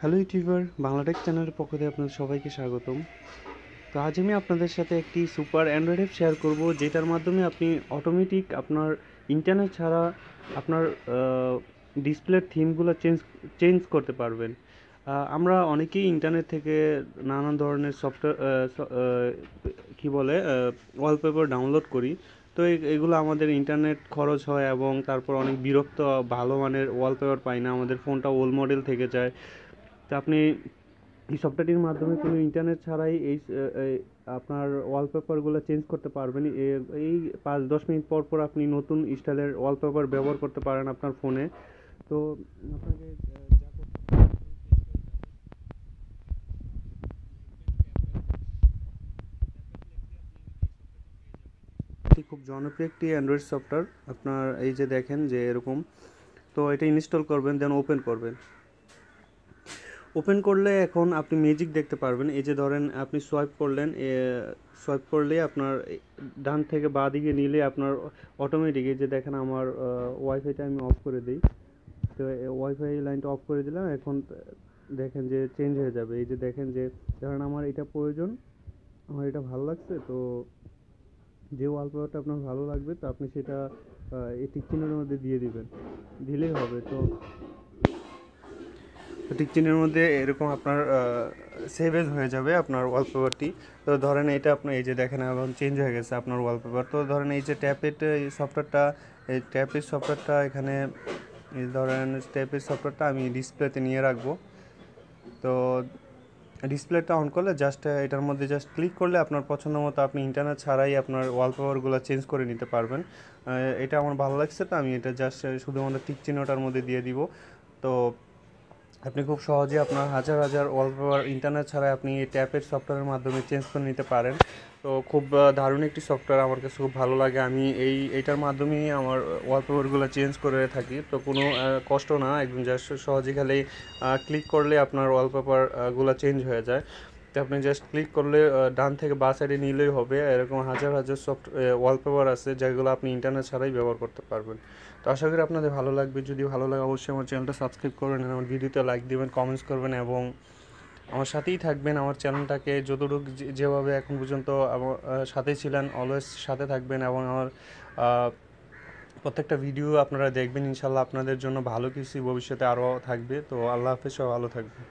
Hello YouTuber, Bangla Tech চ্যানেলের পক্ষ থেকে আপনাদের সবাইকে স্বাগতম। তো আজ আমি আপনাদের সাথে একটি সুপার অ্যান্ড্রয়েড অ্যাপ শেয়ার করব, যেটার মাধ্যমে আপনি অটোমেটিক আপনার ইন্টারনেট ছাড়া আপনার ডিসপ্লের থিমগুলো চেঞ্জ করতে পারবেন। আমরা অনেকেই ইন্টারনেট থেকে নানান ধরনের সফটওয়্যার কী বলে ওয়ালপেপার ডাউনলোড করি। তো এগুলো আমাদের ইন্টারনেট খরচ হয় এবং তারপর অনেক বিরক্ত, ভালো মানের ওয়ালপেপার পাই না, আমাদের ফোনটা ওল্ড মডেল থেকে যায়। তো আপনি এই সফটওয়্যারটির মাধ্যমে কোনো ইন্টারনেট ছাড়াই আপনার ওয়ালপেপারগুলো চেঞ্জ করতে পারবেন। এই 5-10 মিনিট পর পর আপনি নতুন স্টাইলের ওয়ালপেপার ব্যবহার করতে পারেন আপনার ফোনে। তো আপনাকে যা করতে এটি খুব জনপ্রিয় একটি অ্যান্ড্রয়েড সফটওয়্যার। আপনার এই যে দেখেন যে এরকম, তো এটা ইনস্টল করবেন, দেন ওপেন করবেন। ওপেন করলে এখন আপনি ম্যাজিক দেখতে পারবেন। এই যে ধরেন আপনি সোয়াইপ করলেন, সোয়াইপ করলে আপনার ডান থেকে বাঁ দিকে নিলে আপনার অটোমেটিক, এই যে দেখেন আমার ওয়াইফাইটা আমি অফ করে দিই। তো ওয়াইফাই লাইনটা অফ করে দিলাম, এখন দেখেন যে চেঞ্জ হয়ে যাবে। এই যে দেখেন যে ধরেন আমার এটা প্রয়োজন, আমার এটা ভালো লাগছে, তো যে ওয়ালপেপারটা আপনার ভালো লাগবে তো আপনি সেটা এই টিক চিহ্নের মধ্যে দিয়ে দিবেন, দিলেই হবে। তো টিক চিহ্নের মধ্যে এরকম আপনার সেভেজ হয়ে যাবে আপনার ওয়ালপেপারটি। তো ধরেন এটা আপনি এই যে দেখেন এখন চেঞ্জ হয়ে গেছে আপনার ওয়ালপেপার। তো ধরেন এই যে ট্যাপের সফটওয়্যারটা এখানে, এই ধরেন ট্যাপের সফটওয়্যারটা আমি ডিসপ্লেতে নিয়ে রাখবো। তো ডিসপ্লেটা অন করলে জাস্ট এটার মধ্যে জাস্ট ক্লিক করলে আপনার পছন্দ মতো আপনি ইন্টারনেট ছাড়াই আপনার ওয়ালপেপারগুলো চেঞ্জ করে নিতে পারবেন। এটা আমার ভালো লাগছে, তো আমি এটা জাস্ট শুধুমাত্র টিক চিহ্নটার মধ্যে দিয়ে দিব। তো আপনি খুব সহজে আপনার হাজার হাজার ওয়ালপেপার ইন্টারনেট ছাড়া আপনি এই ট্যাপের সফটওয়্যারের মাধ্যমে চেঞ্জ করে নিতে পারেন। তো খুব দারুণ একটি সফটওয়্যার, আমার কাছে খুব ভালো লাগে। আমি এইটার মাধ্যমেই আমার ওয়ালপেপারগুলো চেঞ্জ করে থাকি। তো কোনো কষ্ট না, একদম জাস্ট সহজে খালি ক্লিক করলে আপনার ওয়ালপেপারগুলো চেঞ্জ হয়ে যায়। তো আপনি জাস্ট ক্লিক করলে ডান থেকে বাঁ সাইডে নিলেই হবে। এরকম হাজার হাজার ওয়ালপেপার আছে যেগুলো আপনি ইন্টারনেট ছাড়াই ব্যবহার করতে পারবেন। তো আশা করি আপনাদের ভালো লাগবে। যদি ভালো লাগে অবশ্যই আমার চ্যানেলটা সাবস্ক্রাইব করবেন, আমার ভিডিওতে লাইক দেবেন, কমেন্টস করবেন এবং আমার সাথেই থাকবেন। আমার চ্যানেলটাকে যতটুকু যেভাবে এখন পর্যন্ত আমার সাথেই ছিলেন, অলওয়েজ সাথে থাকবেন এবং আমার প্রত্যেকটা ভিডিও আপনারা দেখবেন। ইনশাল্লাহ আপনাদের জন্য ভালো কিছু ভবিষ্যতে আরও থাকবে। তো আল্লাহ হাফেজ, সবাই ভালো থাকবেন।